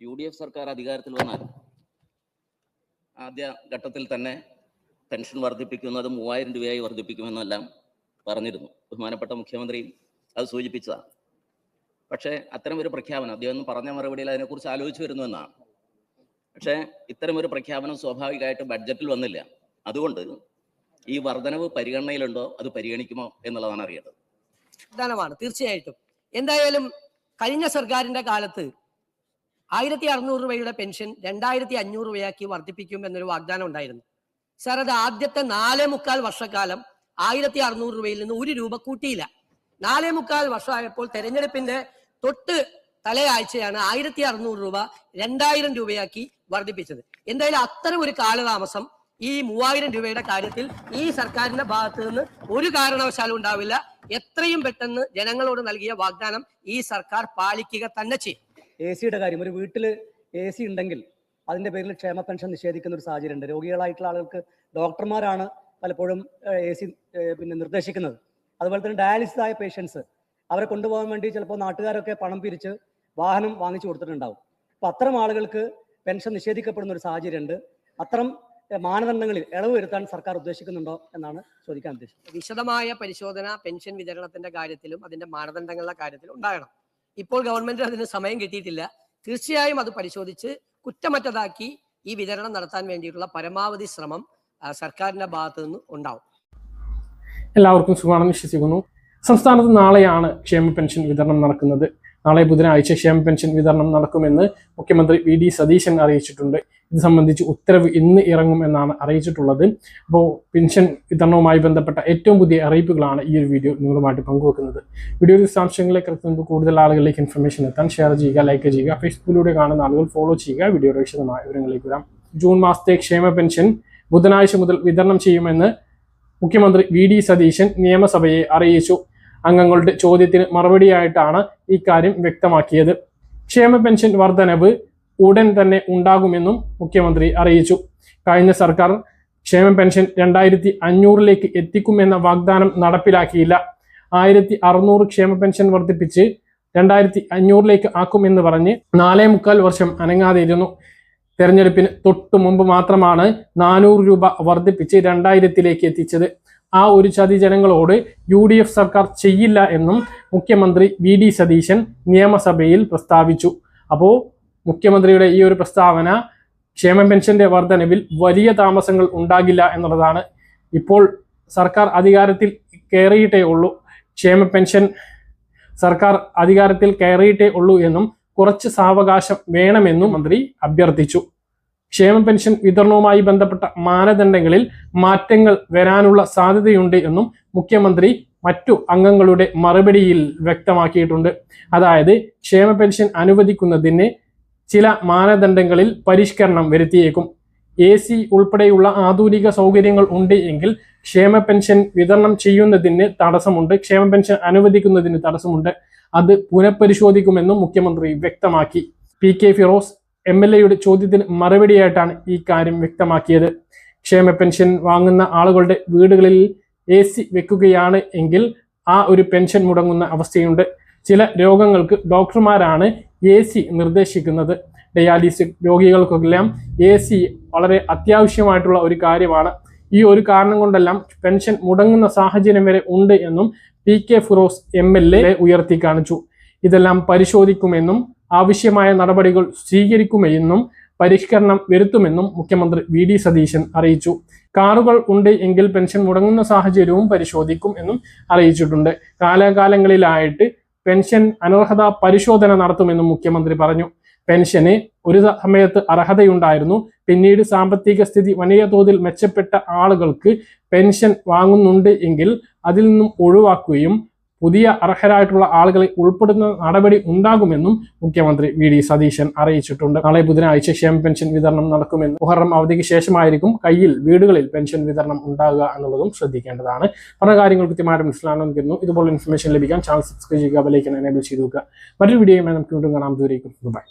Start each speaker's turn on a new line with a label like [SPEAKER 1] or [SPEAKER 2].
[SPEAKER 1] UDF സർക്കാർ അധികാരത്തിൽ വന്നാൽ ആദ്യ ഘട്ടത്തിൽ തന്നെ പെൻഷൻ വർദ്ധിപ്പിക്കുന്നത് 3000 രൂപയായി വർദ്ധിപ്പിക്കുമെന്നെല്ലാം പറഞ്ഞിരുന്നു. ബഹുമാനപ്പെട്ട മുഖ്യമന്ത്രി അത് സൂചിപ്പിച്ചതാണ്. പക്ഷേ അത്തരമൊരു പ്രഖ്യാപനം അദ്ദേഹം പറഞ്ഞ മറുപടിയിൽ അതിനെക്കുറിച്ച് ആലോചിച്ചു വരുന്നുവെന്നാണ്. പക്ഷേ ഇത്തരമൊരു പ്രഖ്യാപനം സ്വാഭാവികമായിട്ട് ബഡ്ജറ്റിൽ വന്നില്ല. അതുകൊണ്ട് ഈ വർധനവ് പരിഗണനയിലുണ്ടോ, അത് പരിഗണിക്കുമോ എന്നുള്ളതാണ് അറിയേണ്ടത്.
[SPEAKER 2] പ്രധാനമാണ് തീർച്ചയായിട്ടും. എന്തായാലും കഴിഞ്ഞ സർക്കാരിന്റെ കാലത്ത് 1600 രൂപയുടെ പെൻഷൻ 2500 രൂപയാക്കി വർദ്ധിപ്പിക്കും എന്നൊരു വാഗ്ദാനം ഉണ്ടായിരുന്നു. സാർ, അത് ആദ്യത്തെ 4.25 വർഷക്കാലം 1600 രൂപയിൽ നിന്ന് 1 രൂപ കൂട്ടിയില്ല. 4.25 വർഷമായപ്പോൾ തെരഞ്ഞെടുപ്പിന്റെ തൊട്ട് തലയാഴ്ചയാണ് 1600 രൂപ 2000 രൂപയാക്കി വർദ്ധിപ്പിച്ചത്. എന്തായാലും അത്തരം ഒരു കാലതാമസം ഈ 3000 രൂപയുടെ കാര്യത്തിൽ ഈ സർക്കാരിന്റെ ഭാഗത്ത് നിന്ന് ഒരു കാരണവശാലും ഉണ്ടാവില്ല. എത്രയും പെട്ടെന്ന് ജനങ്ങളോട് നൽകിയ വാഗ്ദാനം ഈ സർക്കാർ പാലിക്കുക തന്നെ ചെയ്യും.
[SPEAKER 3] AC യുടെ കാര്യം, ഒരു വീട്ടിൽ AC ഉണ്ടെങ്കിൽ അതിന്റെ പേരിൽ ക്ഷേമ പെൻഷൻ നിഷേധിക്കുന്ന ഒരു സാഹചര്യമുണ്ട്. രോഗികളായിട്ടുള്ള ആളുകൾക്ക് ഡോക്ടർമാരാണ് പലപ്പോഴും AC നിർദ്ദേശിക്കുന്നത്. അതുപോലെ തന്നെ ഡയാലിസിസ് ആയ പേഷ്യൻസ്, അവരെ കൊണ്ടുപോകാൻ വേണ്ടി ചിലപ്പോൾ നാട്ടുകാരൊക്കെ പണം പിരിച്ച് വാഹനം വാങ്ങിച്ചു കൊടുത്തിട്ടുണ്ടാവും. അപ്പോൾ അത്തരം ആളുകൾക്ക് പെൻഷൻ നിഷേധിക്കപ്പെടുന്ന ഒരു സാഹചര്യമുണ്ട്. അത്തരം മാനദണ്ഡങ്ങളിൽ ഇളവ് വരുത്താൻ സർക്കാർ ഉദ്ദേശിക്കുന്നുണ്ടോ എന്നാണ് ചോദിക്കാൻ ഉദ്ദേശിച്ചത്.
[SPEAKER 2] വിശദമായ പരിശോധന പെൻഷൻ വിതരണത്തിന്റെ കാര്യത്തിലും അതിന്റെ മാനദണ്ഡങ്ങളുടെ കാര്യത്തിലും ഉണ്ടാകണം. ഇപ്പോൾ ഗവൺമെന്റിന് അതിന് സമയം കിട്ടിയിട്ടില്ല. തീർച്ചയായും അത് പരിശോധിച്ച് കുറ്റമറ്റതാക്കി ഈ വിതരണം നടത്താൻ വേണ്ടിയിട്ടുള്ള പരമാവധി ശ്രമം സർക്കാരിന്റെ ഭാഗത്തു നിന്ന് ഉണ്ടാവും.
[SPEAKER 4] എല്ലാവർക്കും സുഖമാണെന്ന് വിശ്വസിക്കുന്നു. സംസ്ഥാനത്ത് നാളെയാണ് ക്ഷേമ പെൻഷൻ വിതരണം നടക്കുന്നത്. നാളെ ബുധനാഴ്ച ക്ഷേമ പെൻഷൻ വിതരണം നടക്കുമെന്ന് മുഖ്യമന്ത്രി VD സതീശൻ അറിയിച്ചിട്ടുണ്ട്. ഇത് സംബന്ധിച്ച് ഉത്തരവ് ഇന്ന് ഇറങ്ങും എന്നാണ് അറിയിച്ചിട്ടുള്ളത്. അപ്പോൾ പെൻഷൻ വിതരണവുമായി ബന്ധപ്പെട്ട ഏറ്റവും പുതിയ അറിയിപ്പുകളാണ് ഈ ഒരു വീഡിയോ നിങ്ങളുമായിട്ട് പങ്കുവെക്കുന്നത്. വീഡിയോ വിശദാംശങ്ങളിലേക്ക് എത്തുമ്പോൾ കൂടുതൽ ആളുകളിലേക്ക് ഇൻഫർമേഷൻ എത്താൻ ഷെയർ ചെയ്യുക, ലൈക്ക് ചെയ്യുക, ഫേസ്ബുക്കിലൂടെ കാണുന്ന ആളുകൾ ഫോളോ ചെയ്യുക. വീഡിയോയുടെ വിശദമായ വിവരങ്ങളിലേക്ക് വരാം. ജൂൺ മാസത്തെ ക്ഷേമ പെൻഷൻ ബുധനാഴ്ച മുതൽ വിതരണം ചെയ്യുമെന്ന് മുഖ്യമന്ത്രി VD സതീശൻ നിയമസഭയെ അറിയിച്ചു. അംഗങ്ങളുടെ ചോദ്യത്തിന് മറുപടിയായിട്ടാണ് ഇക്കാര്യം വ്യക്തമാക്കിയത്. ക്ഷേമ പെൻഷൻ വർധനവ് ഉടൻ തന്നെ ഉണ്ടാകുമെന്നും മുഖ്യമന്ത്രി അറിയിച്ചു. കഴിഞ്ഞ സർക്കാർ ക്ഷേമ പെൻഷൻ 2500 എത്തിക്കുമെന്ന വാഗ്ദാനം നടപ്പിലാക്കിയില്ല. 1600 ക്ഷേമ പെൻഷൻ വർദ്ധിപ്പിച്ച് 2500 ആക്കുമെന്ന് പറഞ്ഞ് 4.25 വർഷം അനങ്ങാതെയിരുന്നു. തെരഞ്ഞെടുപ്പിന് തൊട്ടു മുമ്പ് മാത്രമാണ് 400 രൂപ വർദ്ധിപ്പിച്ച് 2000 എത്തിച്ചത്. ആ ഒരു ചതി ജനങ്ങളോട് UDF സർക്കാർ ചെയ്യില്ല എന്നും മുഖ്യമന്ത്രി VD സതീശൻ നിയമസഭയിൽ പ്രസ്താവിച്ചു. അപ്പോൾ മുഖ്യമന്ത്രിയുടെ ഈ ഒരു പ്രസ്താവന ക്ഷേമ പെൻഷന്റെ വർധനവിൽ വലിയ താമസങ്ങൾ ഉണ്ടാകില്ല എന്നുള്ളതാണ്. ഇപ്പോൾ സർക്കാർ അധികാരത്തിൽ കയറിയിട്ടേ ഉള്ളൂ, ക്ഷേമ പെൻഷൻ സർക്കാർ അധികാരത്തിൽ കയറിയിട്ടേ ഉള്ളൂ എന്നും കുറച്ച് സാവകാശം വേണമെന്നും മന്ത്രി അഭ്യർത്ഥിച്ചു. ക്ഷേമ പെൻഷൻ വിതരണവുമായി ബന്ധപ്പെട്ട മാനദണ്ഡങ്ങളിൽ മാറ്റങ്ങൾ വരാനുള്ള സാധ്യതയുണ്ട് എന്നും മുഖ്യമന്ത്രി മറ്റു അംഗങ്ങളുടെ മറുപടിയിൽ വ്യക്തമാക്കിയിട്ടുണ്ട്. അതായത് ക്ഷേമ പെൻഷൻ അനുവദിക്കുന്നതിന് ചില മാനദണ്ഡങ്ങളിൽ പരിഷ്കരണം വരുത്തിയേക്കും. AC ഉൾപ്പെടെയുള്ള ആധുനിക സൗകര്യങ്ങൾ ഉണ്ട് എങ്കിൽ ക്ഷേമ പെൻഷൻ വിതരണം ചെയ്യുന്നതിന് തടസ്സമുണ്ട്, ക്ഷേമ പെൻഷൻ അനുവദിക്കുന്നതിന് തടസ്സമുണ്ട്. അത് പുനഃപരിശോധിക്കുമെന്നും മുഖ്യമന്ത്രി വ്യക്തമാക്കി. PK ഫിറോസ് MLA ചോദ്യത്തിന് മറുപടിയായിട്ടാണ് ഈ കാര്യം വ്യക്തമാക്കിയത്. ക്ഷേമ പെൻഷൻ വാങ്ങുന്ന ആളുകളുടെ വീടുകളിൽ AC വെക്കുകയാണ് എങ്കിൽ ആ ഒരു പെൻഷൻ മുടങ്ങുന്ന അവസ്ഥയുണ്ട്. ചില രോഗങ്ങൾക്ക് ഡോക്ടർമാരാണ് AC നിർദ്ദേശിക്കുന്നത്. ഡയാലിസിസ് രോഗികൾക്കെല്ലാം AC വളരെ അത്യാവശ്യമായിട്ടുള്ള ഒരു കാര്യമാണ്. ഈ ഒരു കാരണം കൊണ്ടെല്ലാം പെൻഷൻ മുടങ്ങുന്ന സാഹചര്യം വരെ ഉണ്ട് എന്നും PK ഫിറോസ് MLA ഉയർത്തി കാണിച്ചു. ഇതെല്ലാം പരിശോധിക്കുമെന്നും ആവശ്യമായ നടപടികൾ സ്വീകരിക്കുമെന്നും പരിഷ്കരണം വരുത്തുമെന്നും മുഖ്യമന്ത്രി VD സതീശൻ അറിയിച്ചു. കാറുകൾ ഉണ്ട് എങ്കിൽ പെൻഷൻ മുടങ്ങുന്ന സാഹചര്യവും പരിശോധിക്കും എന്നും അറിയിച്ചിട്ടുണ്ട്. കാലാകാലങ്ങളിലായിട്ട് പെൻഷൻ അനർഹത പരിശോധന നടത്തുമെന്നും മുഖ്യമന്ത്രി പറഞ്ഞു. പെൻഷന് ഒരു സമയത്ത് അർഹതയുണ്ടായിരുന്നു, പിന്നീട് സാമ്പത്തിക സ്ഥിതി വലിയ തോതിൽ മെച്ചപ്പെട്ട ആളുകൾക്ക് പെൻഷൻ വാങ്ങുന്നുണ്ട് എങ്കിൽ അതിൽ നിന്നും ഒഴിവാക്കുകയും പുതിയ അർഹരായിട്ടുള്ള ആളുകളെ ഉൾപ്പെടുന്ന നടപടി ഉണ്ടാകുമെന്നും മുഖ്യമന്ത്രി VD സതീശൻ അറിയിച്ചിട്ടുണ്ട്. നാളെ ബുധനാഴ്ച ക്ഷേമ പെൻഷൻ വിതരണം നടക്കുമെന്ന്. മുഹറം അവധിക്ക് ശേഷമായിരിക്കും കയ്യിൽ വീടുകളിൽ പെൻഷൻ വിതരണം ഉണ്ടാകുക എന്നുള്ളതും ശ്രദ്ധിക്കേണ്ടതാണ്. പറഞ്ഞ കാര്യങ്ങൾ കൃത്യമായിട്ട് മനസ്സിലാണെന്ന് കരുതുന്നു. ഇതുപോലെ ഇൻഫർമേഷൻ ലഭിക്കാൻ ചാനൽ സബ്സ്ക്രൈബ് ചെയ്യുക, ബെൽ ഐക്കൺ എനേബിൾ ചെയ്തു വെക്കുക. മറ്റൊരു വീഡിയോയുമായി നമുക്ക് വീണ്ടും കാണാം. ദൂരേക്കും ബൈ.